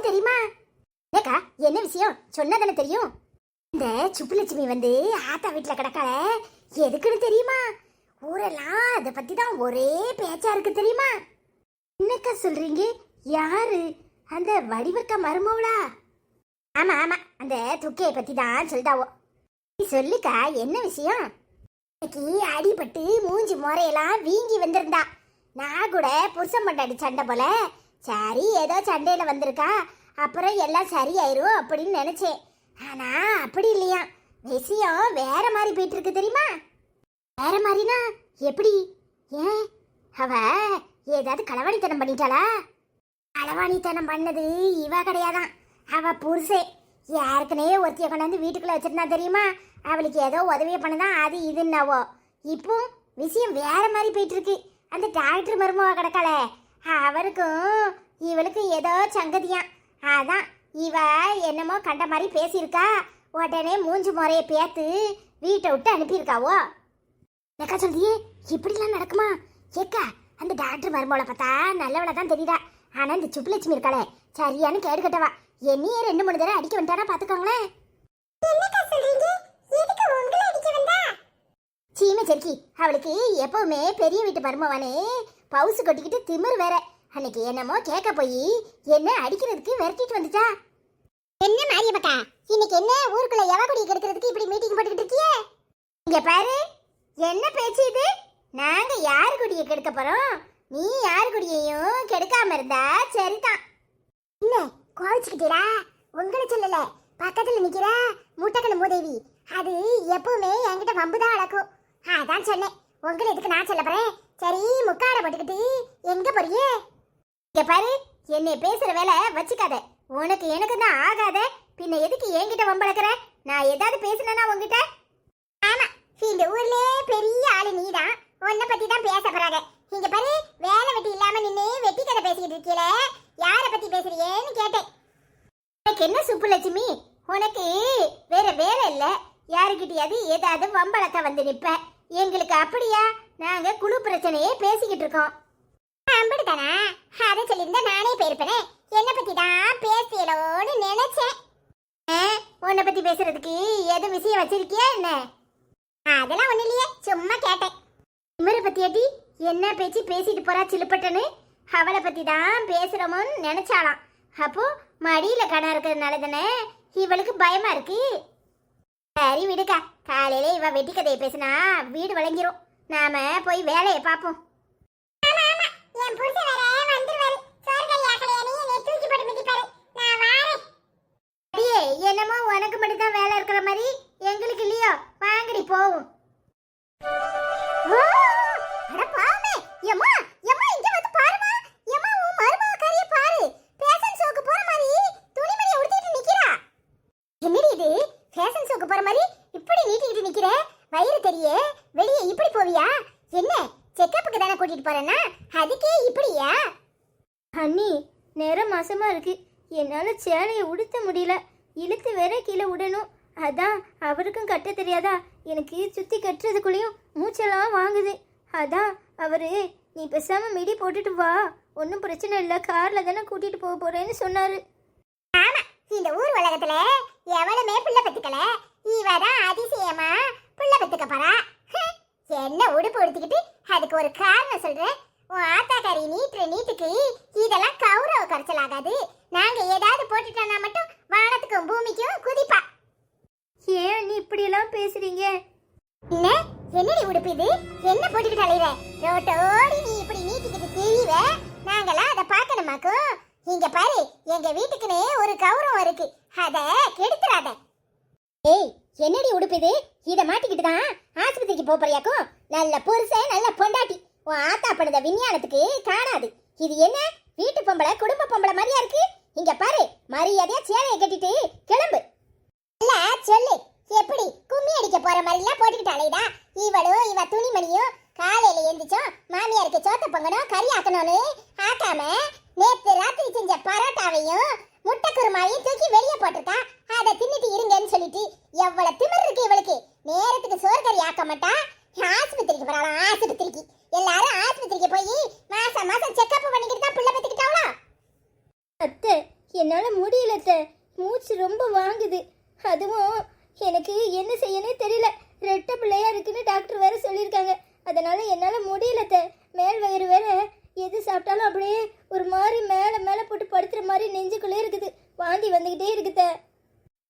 தெரியுமா? ஏக்கா என்ன விஷயம் சொன்னதானே தெரியும். இந்த சுப்புலட்சுமி வந்து ஆத்தா வீட்டுல கிடக்கால, எதுக்குன்னு தெரியுமா? ஊரெல்லாம் அதை பத்தி தான் ஒரே பேச்சா இருக்கு தெரியுமா? என்னக்கா சொல்றீங்க? யாரு? அந்த வடிவக்கா மருமவளா? ஆமா ஆமா, அந்த துக்கையை பத்தி தான் சொல்லிட்டாவோ. நீ சொல்லுக்கா என்ன விஷயம்? இன்னைக்கு அடிபட்டு மூஞ்சி முறையெல்லாம் வீங்கி வந்திருந்தா. நான் கூட புருஷன் பொண்டாட்டி சண்டை போல, சரி ஏதோ சண்டையில வந்திருக்கா, அப்புறம் எல்லாம் சரியாயிரும் அப்படின்னு நினைச்சேன். ஆனா அப்படி இல்லையா, விஷயம் வேற மாதிரி போயிட்டு இருக்கு தெரியுமா? வேற மாதிரினா எப்படி? ஏன் அவ ஏதாவது களவாணித்தனம் பண்ணிட்டாளா? களவாணித்தனம் பண்ணது இவ கிடையாதான், அவ புருஷே. யாருக்குனே ஒருத்திய கொண்டாந்து வீட்டுக்குள்ள வச்சிருந்தா தெரியுமா? அவளுக்கு ஏதோ உதவியை பண்ணதான் அது இதுன்னாவோ. இப்போ விஷயம் வேற மாதிரி போயிட்டு இருக்கு. அந்த டாக்டர் மருமவ கிடக்கால, அவருக்கும் இவளுக்கும் ஏதோ சங்கதியான். அதான் இவ என்னமோ கண்ட மாதிரி பேசியிருக்கா. உடனே மூஞ்சி முறைய பேத்து வீட்டை விட்டு அனுப்பியிருக்காவோ. ஏக்கா சொல்லியே இப்படிலாம் நடக்குமா? ஏக்கா அந்த டாக்டர் மருமவளை பார்த்தா நல்லவளை தான் தெரியுதா. ஆனா இந்த சுப்புலட்சுமி இருக்காளே சரியான கேடு கட்டவா. என்னையே 2-3 தடவை அடிக்க வந்துட்டானா பாத்துக்கோங்களேன். சீமை செருக்கி, அவளுக்கு எப்பவுமே பெரிய வீட்டு மருமவானே பவுசு கொட்டிக்கிட்டு திமிர் வேற. அன்னைக்கு என்னமோ கேட்க போய் என்ன அடிக்கிறதுக்கு விரட்டிட்டு வந்துட்டா. என்ன மாரியப்பக்கா, இன்னைக்கு என்ன ஊருக்குள்ள எவகுடி கெடுக்கிறதுக்கு இப்படி மீட்டிங் போட்டுக்கிட்டு இருக்கியே? இங்க பாரு, என்ன பேச்சு இது? நாங்க யாரு குடியை கெடுக்க போறோம்? நீ யாரு குடியையும் கெடுக்காம இருந்தா சரிதான். என்ன கோவிச்சுக்கிட்டீரா? உங்களை சொல்லல, பக்கத்துல நிக்கிற முட்டக்கணு மூதேவி அது எப்பவுமே என்கிட்ட வம்புதான் அழக்கும். அதான் சொன்னேன், உங்களை எதுக்கு நான் சொல்ல போறேன். சரி முக்காட போட்டுக்கிட்டு எங்க போறியே? இங்க பாரு, என்னை பேசுற வேலை வச்சுக்காத. உனக்கு எனக்கு தான் ஆகாத, பின்ன எதுக்கு என்கிட்ட வம்பளக்குற? நான் ஏதாவது பேசுனா உங்ககிட்ட? ஆமா, இந்த ஊர்ல பெரிய ஆளு நீதான், உன்னை பத்தி தான் பேச போறாங்க. இங்க பாரு, வேலை வெட்டி இல்லாம நின்னு வெட்டி கதை பேசிக்கிட்டு இருக்கீல, யார பத்தி பேசுறியேன்னு கேட்டேன். உனக்கு என்ன சுப்புலட்சுமி, உனக்கு வேற வேலை இல்ல, யாருக்கிட்டையாவது ஏதாவது வம்பளக்க வந்து நிப்ப. எங்களுக்கு அப்படியா? நாங்க குழு பிரச்சனையே பேசிக்கிட்டு இருக்கோம். அப்படித்தானா? அதை சொல்லியிருந்தா நானே போயிருப்பேனே. என்னை பத்தி தான் பேசியலோன்னு நினைச்சேன். உன்னை பத்தி பேசுறதுக்கு எது விஷயம் வச்சிருக்கியா என்ன? அதெல்லாம் ஒண்ணு இல்லையே, சும்மா கேட்டேன். இவரை பத்தியாட்டி என்ன பேச்சு பேசிட்டு போறா சிலுப்பட்டன்னு? அவளை பத்தி தான் பேசுறோமோன்னு நினைச்சாலாம். அப்போ மடியில கணா இருக்கிறதுனால தானே இவளுக்கு பயமா இருக்கு. சரி விடுக்கா, காலையில இவ வெட்டி கதையை பேசினா வீடு வழங்கிரும். நாம போய் வேலையை பார்ப்போம். என்னமோ உனக்கு மட்டும் தான் வேலை இருக்கிற மாதிரி, எங்களுக்கு இல்லையோ? வாங்கடி போவோம். மாசமா இருக்கு, என்னால சேலையை உடுத்த முடியல. இழுத்து வேற கீழே விடணும். அதான் அவருக்கும் கட்ட தெரியாதா, எனக்கு சுத்தி கட்டுறதுக்குள்ளேயும் மூச்செல்லாம் வாங்குது. அதான் அவரு நீ பேசாம மிடி போட்டுட்டு வா, ஒன்றும் பிரச்சனை இல்லை, கார்ல தானே கூட்டிட்டு போக போறேன்னு சொன்னாரு. ஆமா, இந்த ஊர் உலகத்துல எவளுமே பிள்ளை பெத்துக்கல, இவதான் அதிசயமா பிள்ளை பெத்துக்க போறா. என்ன உடுப்பு உடுத்திக்கிட்டு அதுக்கு ஒரு காரணம் சொல்றேன். உன் ஆத்தாக்காரி நீட்டுற நீட்டுக்கு இதெல்லாம் கௌரவ கரைச்சல் ஆகாது. நாங்க ஏதாவது போட்டுட்டோம்னா மட்டும் வானத்துக்கும் பூமிக்கும் குதிப்பா. ஏன் நீ இப்படி எல்லாம் பேசுறீங்க? என்ன என்னடி உடுப்பு இது? என்ன போட்டுக்கிட்டு அலையிற? ரோட்டோடி நீ இப்படி நீட்டிக்கிட்டு தெரியவ, நாங்களாம் அதை பார்க்கணுமாக்கும். இங்க பாரு, எங்க வீட்டுக்குன்னு ஒரு கௌரவம் இருக்கு, அத கெடுத்துறாத. ஏய் என்னடி உடுப்பு இது? இத மாட்டிக்கிட்டு தான் ஆஸ்பத்திரிக்கு போறியாக்கும்? நல்ல புருஷன் நல்ல பொண்டாட்டி, உன் ஆத்தா பண்ணத விஞ்ஞானத்துக்கு காணாது. இது என்ன வீட்டு பொம்பளை குடும்ப பொம்பளை மாதிரியா இருக்கு? இங்க பாரு, மரியாதையா சேலையை கட்டிட்டு கிளம்பு. இல்ல சொல்லு, எப்படி கும்மி அடிக்க போற மாதிரி எல்லாம் போட்டுக்கிட்டு அலையுதா? இவ துணிமணியும் காலையில எழுந்திரிச்சோம் மாமியாருக்கு சோத்த பொங்கணும் கறி ஆக்கணும்னு ஆக்காம நேத்து ராத்திரி செஞ்ச பரோட்டாவையும் முட்டை குருமாவையும் தூக்கி வெளியே போட்டிருக்கா. அதை தின்னுட்டு இருங்கன்னு சொல்லிட்டு எவ்வளவு திமிர் இருக்கு இவளுக்கு. நேரத்துக்கு சோறு கறி ஆக்க மாட்டா, ஆஸ்பத்திரிக்கு போறாளாம். ஆஸ்பத்திரிக்கு எல்லாரும் ஆஸ்பத்திரிக்கு போய் மாசம் மாசம் செக்அப் பண்ணிக்கிட்டு தான் புள்ள பெத்துக்கிட்டாவளா? அத்தை என்னால முடியல அத்தை. மூச்சு ரொம்ப வாங்குது. அதுவும் எனக்கு என்ன செய்யனே தெரியல. ரெட்டை பிள்ளையா இருக்குன்னு டாக்டர் வேற சொல்லியிருக்காங்க. அதனால என்னால முடியல அத்தை. மேல் வயிறு வேற எது சாப்பிட்டாலும் அப்படியே ஒரு மாதிரி மேலே மேலே போட்டு படுத்துற மாதிரி நெஞ்சுக்குள்ளே இருக்குது. வாந்தி வந்துகிட்டே இருக்குது.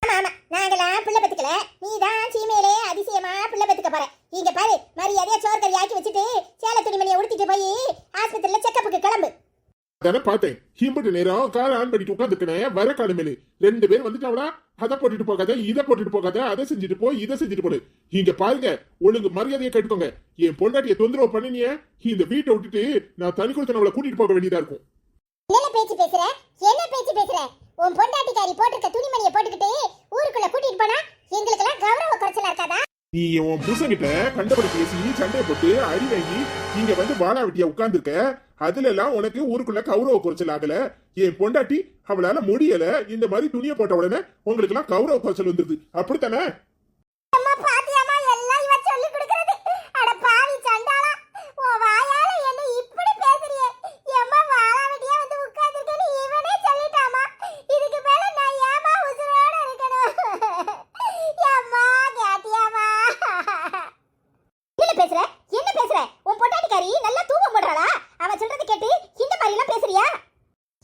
ஆமா ஆமா, நாங்களாம் பிள்ளை பெத்துக்கல, நீ தான் சீமையிலே அதிசயமா பிள்ளை பெத்துக்க போற. இங்க பாரு, மரியாதையா சோறு கறி ஆக்கி வச்சுட்டு சேலை துணிமணியை உடுத்திட்டு போய் ஆஸ்பத்திரியில செக்கப்புக்கு கிளம்பு. தானே பார்த்தேன். ஹிம்பட்டு நேரம் கார் ஆன் பண்ணிட்டு உட்காந்துருக்கேன். வர காலமேலு 2 பேர் வந்துட்டாவளா? அதை போட்டுட்டு போகாத, இதை போட்டுட்டு போகாத, அதை செஞ்சுட்டு போ, இதை செஞ்சுட்டு போடு. இங்க பாருங்க, ஒழுங்கு மரியாதையை கேட்டுக்கோங்க. என் பொண்டாட்டியை தொந்தரவு பண்ணினிய இந்த வீட்டை விட்டுட்டு நான் தனி கொடுத்து அவளை கூட்டிட்டு போக வேண்டியதா இருக்கும். என்ன பேச்சு பேசுற? என்ன பேச்சு பேசுற? உன் பொண்டாட்டிக்காரி போட்டிருக்க துணிமணியை போட்டுக்கிட்டு ஊருக்குள்ள கூட்டிட்டு போனா எங்களுக்கு எல்லாம் கௌரவ குறைச்சலா இருக்காதா? நீ உன் புருஷன்கிட்ட கண்டபடி பேசி சண்டையை போட்டு அடி வாங்கி இங்க வந்து வாழா வெட்டியா உட்கார்ந்துருக்க. அதுல எல்லாம் உனக்கு ஊருக்குள்ள கௌரவ குறைச்சல் ஆகல. என் பொண்டாட்டி அவளால முடியல, இந்த மாதிரி துணியை போட்ட உடனே உங்களுக்கு எல்லாம் கௌரவ குறைச்சல் வந்துருது. அப்படித்தானே? அம்மா பாத்தியாமா, எல்லாம் இவ சொல்லி கொடுக்கிறது. அட பாவி சண்டாளா, உன் வாயால என்ன இப்படி பேசுறியே? எம்மா வாழா வெட்டியா வந்து உட்கார்ந்திருக்கேன்னு இவனே சொல்லிட்டாமா. இதுக்கு மேல நான் ஏமா உசுரோட இருக்கணும்? எம்மா கேட்டியாமா? என்ன பேசுற? என்ன பேசுற? உன் பொட்டாட்டிக்காரி நல்லா தூக்கம் போடுறாளா? அவ சொல்றது கேட்டு இந்த மாதிரி எல்லாம் பேசுறியா?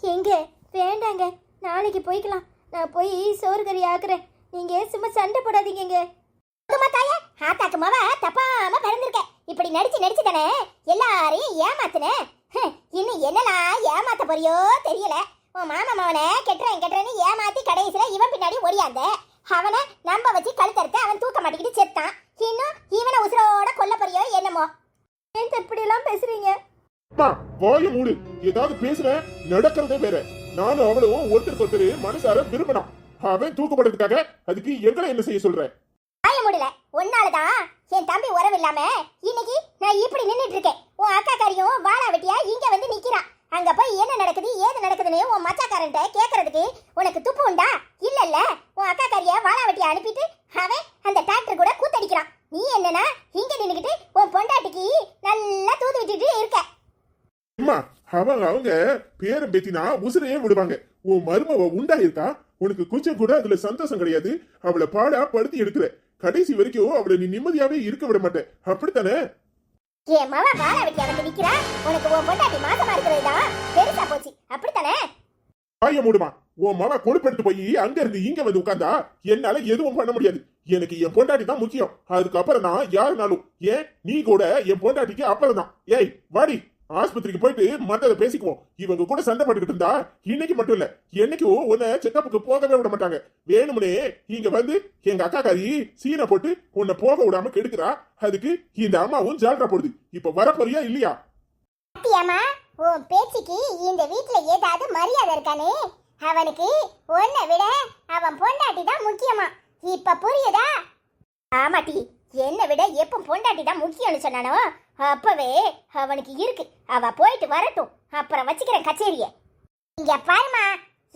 எங்க வேண்டாங்க, நாளைக்கு போய்க்கலாம். நான் போய் சோறு கறி ஆக்குறேன். நீங்க சும்மா சண்டை போடாதீங்க. தாயே, ஆத்தாக்கு மாவ தப்பாம பிறந்திருக்க. இப்படி நடிச்சு நடிச்சு தானே எல்லாரையும் ஏமாத்துன. இன்னும் என்னலாம் ஏமாத்த போறியோ தெரியல. உன் மாமா மாவனை கெட்டுறேன்னு ஏமாத்தி கடைசியில இவன் பின்னாடி ஓடியாந்த. அவனை நம்ப வச்சு கழுத்தறுத்து அவன் தூக்க மாட்டிக்கிட்டு செத்தான். இன்னும் இவனை உசுரோட கொல்ல போறியோ என்னமோ? ஏன் இப்படி எல்லாம் பேசுறீங்க? வாய மூடு. ஏதாவது பேசுற நடக்கிறதே வேற. நானும் அவளும் ஒருத்தருக்கு மனசார விரும்பினான். அவன் தூக்கப்படுறதுக்காக அதுக்கு எங்களை என்ன செய்ய சொல்ற? வாய மூடல. ஒன்னாலதான் என் தம்பி உறவு இல்லாம இன்னைக்கு நான் இப்படி நின்னுட்டு இருக்கேன். உன் அக்காக்காரியும் வாழா வெட்டியா இங்க வந்து நிக்கிறான். அங்க போய் என்ன நடக்குது ஏது நடக்குதுன்னு உன் மச்சாக்காரன்ட்ட கேக்குறதுக்கு உனக்கு துப்பு உண்டா? இல்லல்ல. உன் அக்காக்காரிய வாழா வெட்டியா அனுப்பிட்டு அவன் அந்த டிராக்டர் கூட கூத்தடிக்கிறான். நீ என்னன்னா இங்க நின்னுக்கிட்டு உன் பொண்டாட்டிக்கு நல்லா தூது விட்டுட்டு இருக்க. அவங்க பேரம் பேத்தினா உசுரையே விடுவாங்க. உன் மருமவ உண்டா இருக்கா? உனக்கு கொஞ்சம் கூட அதுல சந்தோஷம் கிடையாது. அவளை பாடா படுத்தி எடுக்கிற. கடைசி வரைக்கும் அவளை நீ நிம்மதியாவே இருக்க விட மாட்டேன். அப்படித்தானே? என் மவ வாழா வெட்டியா வந்து நிக்கிறா. உனக்கு உன் பொண்டாட்டி மாசமா இருக்கிறதுதான் பெருசா போச்சு. அப்படித்தானே? வாய மூடுமா. உன் மவ கொழுப்பெடுத்து போய் அங்க இருந்து இங்க வந்து உட்கார்ந்தா என்னால எதுவும் பண்ண முடியாது. எனக்கு என் பொண்டாட்டி தான் முக்கியம். அதுக்கப்புறம் தான் யாருனாலும். ஏன் நீ கூட என் பொண்டாட்டிக்கு அப்புறம் தான். ஏய் வாடி, ஆஸ்பத்திரிக்கு போயிட்டு மத்தத பேசிக்குவோம். இவங்க கூட சண்டை போட்டுக்கிட்டு இருந்தா இன்னைக்கு மட்டும் இல்ல என்னைக்கும் உன்னை செக்கப்புக்கு போகவே விட மாட்டாங்க. வேணும்னே இங்க வந்து எங்க அக்காக்காரி சீனை போட்டு உன்னை போக விடாம கெடுக்கிறா. அதுக்கு இந்த அம்மாவும் ஜால்ரா போடுது. இப்ப வரப்போறியா இல்லையா? அத்தியாமா, உன் பேச்சுக்கு இந்த வீட்டுல ஏதாவது மரியாதை இருக்கானே? அவனுக்கு உன்னை விட அவன் பொண்டாட்டி தான் முக்கியமா. இப்ப புரியுதா? ஆமாட்டி, என்னை விட எப்ப பொண்டாட்டி தான் முக்கியம்னு சொன்னானோ அப்பவே அவனுக்கு இருக்கு. அவ போயிட்டு வரட்டும், அப்புறம் வச்சுக்கிறேன் கச்சேரிய. இங்க பாருமா,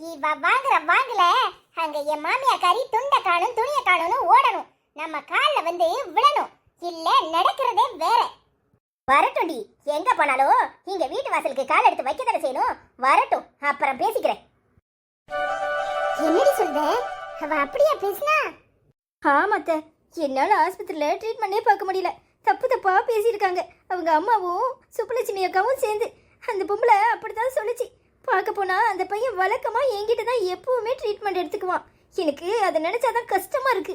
இவ வாங்குற வாங்கல அங்க என் மாமியாக்காரி துண்டை காணும் துணிய காணும்னு ஓடணும். நம்ம கால்ல வந்து விழணும். இல்ல நடக்கிறதே வேற. வரட்டும்டி, எங்க போனாலும் இங்க வீட்டு வாசலுக்கு கால் எடுத்து வைக்க தானே செய்யணும். வரட்டும், அப்புறம் பேசிக்கிறேன். என்னடி சொல்ற? அவ அப்படியே பேசினா? ஆமாத்த, என்னால ஆஸ்பத்திரியில ட்ரீட்மெண்டே பார்க்க முடியல. தப்பு தப்பா பேசியிருக்காங்க. அவங்க அம்மாவும் சுப்புலட்சுமி அக்காவும் சேர்ந்து. அந்த பொம்பளை அப்படித்தான் சொல்லுச்சு. பார்க்க போனா அந்த பையன் வழக்கமா என்கிட்ட தான் எப்பவுமே ட்ரீட்மெண்ட் எடுத்துக்குவான். எனக்கு அதை நினைச்சாதான் கஷ்டமா இருக்கு.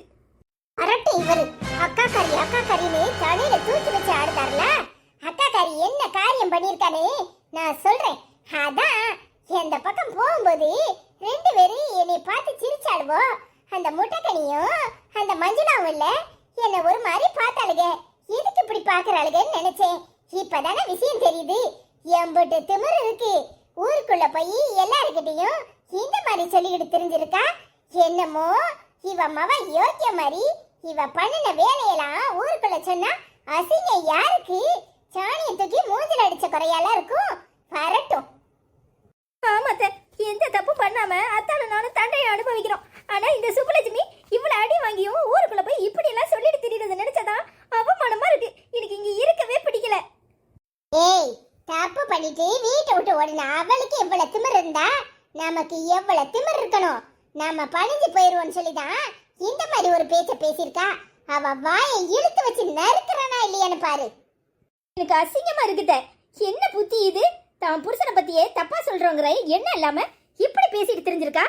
அரட்டை இவரு அக்காக்காரின்னு தலையில தூக்கி வச்சு ஆடுதாருல. அக்காக்காரி என்ன காரியம் பண்ணிருக்கானே நான் சொல்றேன். அதான் இந்த பக்கம் போகும்போது 2 பேரும் என்னை பார்த்து சிரிச்சாளுவோ. அந்த முட்டைக்கனியும் அந்த மஞ்சளாவும் இல்ல என்ன ஒரு மாதிரி பார்த்தாளுக. எதுக்கு இப்படி பாக்குறாளுகன்னு நினைச்சேன். இப்பதானே விஷயம் தெரியுது. எம்பட்டு திமிரு இருக்கு. ஊருக்குள்ள போய் எல்லாருக்கிட்டையும் இந்த மாதிரி சொல்லிக்கிட்டு தெரிஞ்சிருக்கா. என்னமோ இவ மவ யோக்கிய மாதிரி இவ பண்ணின வேலையெல்லாம் ஊருக்குள்ள சொன்னா அசிங்கம் யாருக்கு? சாணியை தூக்கி மூஞ்சில அடிச்ச குறையால இருக்கும். வரட்டும். ஆமாத்த, எந்த தப்பு பண்ணாம அத்தாலும் நானும் தண்டையை அனுபவிக்கிறோம். ஆனா இந்த சுப்புலட்சுமி இவ்வளவு அடி வாங்கியும் ஊருக்குள்ள போய் இப்படி எல்லாம் சொல்லிட்டு திரியுறது நினைச்சதான் அவமானமா இருக்கு. எனக்கு இங்க இருக்கவே பிடிக்கல. ஏய், தப்பு பண்ணிட்டு வீட்டை விட்டு ஓடின அவளுக்கு இவ்வளவு திமிரு இருந்தா நமக்கு எவ்வளவு திமிர் இருக்கணும். நாம பணிஞ்சு போயிருவோம்னு சொல்லிதான் இந்த மாதிரி ஒரு பேச்ச பேசியிருக்கா. அவ வாயை இழுத்து வச்சு நறுக்கிறனா இல்லையான்னு பாரு. எனக்கு அசிங்கமா இருக்குதே. என்ன புத்தி இது? தான் புருஷனை பத்தியே தப்பா சொல்றவங்கிற என்ன இல்லாம இப்படி பேசிட்டு தெரிஞ்சிருக்கா?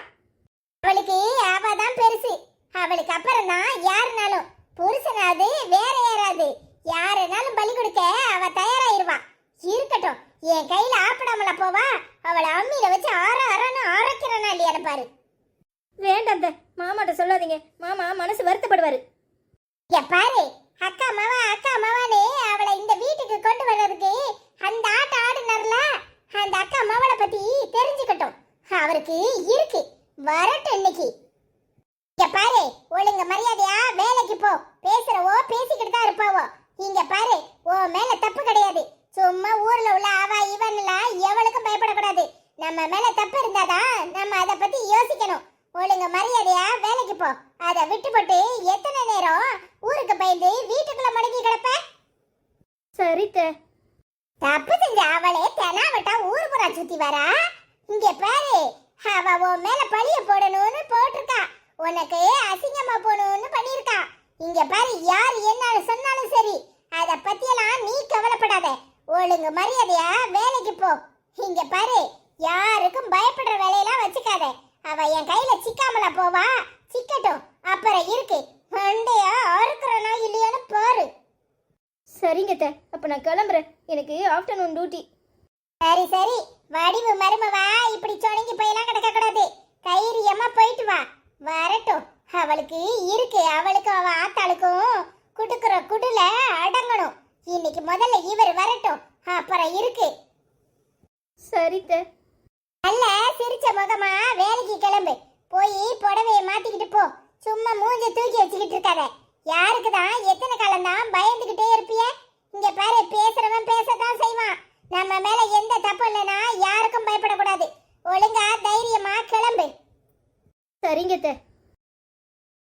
அவளுக்கு அவதான் பெருசு. அவளுக்கு அப்புறம் தான் யாருனாலும் புருஷனாது வேற யாராது யாருனாலும் பலி கொடுக்க அவ தயாராயிருவா. இருக்கட்டும், என் கையில ஆப்பிடாமல போவா. அவளை அம்மியில வச்சு ஆறான்னு அரைக்கிறனா இல்லையான்னு பாரு. வேண்டாம் அத்தை, மாமாட்ட சொல்லாதீங்க. மாமா மனசு வருத்தப்படுவாரு. பாரு, அக்கா மவானே அவளை இந்த வீட்டுக்கு கொண்டு வர்றதுக்கு அந்த ஆட்டம் ஆடுனார்ல, அந்த அக்கா மவளை பத்தி தெரிஞ்சுக்கட்டும். அவருக்கு இருக்கு, வரட்டும் இன்னைக்கு. பாரு, ஒழுங்க மரியாதையா வேலைக்கு போ. பேசுறவோ பேசிக்கிட்டு தான் இருப்பாவோ. இங்க பாரு, ஓ மேல தப்பு கிடையாது. சும்மா ஊர்ல உள்ள அவ இவன்லாம் எவளுக்கும் பயப்படக்கூடாது. நம்ம மேல தப்பு இருந்தாதான் நம்ம அதை பத்தி யோசிக்கணும். ஒழுங்க மரியாதையா வேலைக்கு போ. அதை விட்டுப்பட்டு எத்தனை நேரம் ஊருக்கு பயந்து வீட்டுக்குள்ள மடங்கி கிடப்ப? சரித்த. தப்பு செஞ்ச அவளே தெனாவட்டா ஊர் புறா சுத்தி வரா. இங்க பாரு, அவ உன் மேல பழிய போடணும்னு போட்டிருக்கா. உனக்கு அசிங்கமா போகணும்னு பண்ணிருக்கா. இங்க பாரு, யார் என்ன சொன்னாலும் சரி, அத பத்தியெல்லாம் நீ கவலைப்படாத. ஒழுங்கு மரியாதையா வேலைக்கு போ. இங்க பாரு, யாருக்கும் பயப்படுற வேலையெல்லாம் வச்சுக்காத. அவ என் கையில சிக்காமலா போவா. சிக்கட்டும், அப்புறம் இருக்கு மண்டையா அறுக்கிறனா இல்லையான்னு பாரு. சரிங்க அத்தை, அப்ப நான் கிளம்புறேன். எனக்கு ஆஃப்டர்நூன் டியூட்டி. சரி சரி, வடிவு மருமவா இப்படி சொணங்கி போயெல்லாம் கிடக்க கூடாது. தைரியமா போயிட்டு வா. வரட்டும், அவளுக்கு இருக்கு. அவளுக்கும் அவ ஆத்தாளுக்கும் குடுக்குற குடுல அடங்கணும். இன்னைக்கு முதல்ல இவர் வரட்டும், அப்புறம் இருக்கு. சரித்த. நல்ல சிரிச்ச முகமா வேலைக்கு கிளம்பு. போய் புடவைய மாத்திக்கிட்டு போ. சும்மா மூஞ்ச தூக்கி வச்சுக்கிட்டு இருக்காத. யாருக்கு தான் எத்தனை காலம் தான் பயந்துகிட்டே இருப்பிய? இங்க பாரு, பேசுறவன் பேசத்தான் செய்வான். நம்ம மேல எந்த தப்பு இல்லைன்னா யாருக்கும் பயப்படக்கூடாது. ஒழுங்கா தைரியமா கிளம்பு. சரிங்க அத்தை.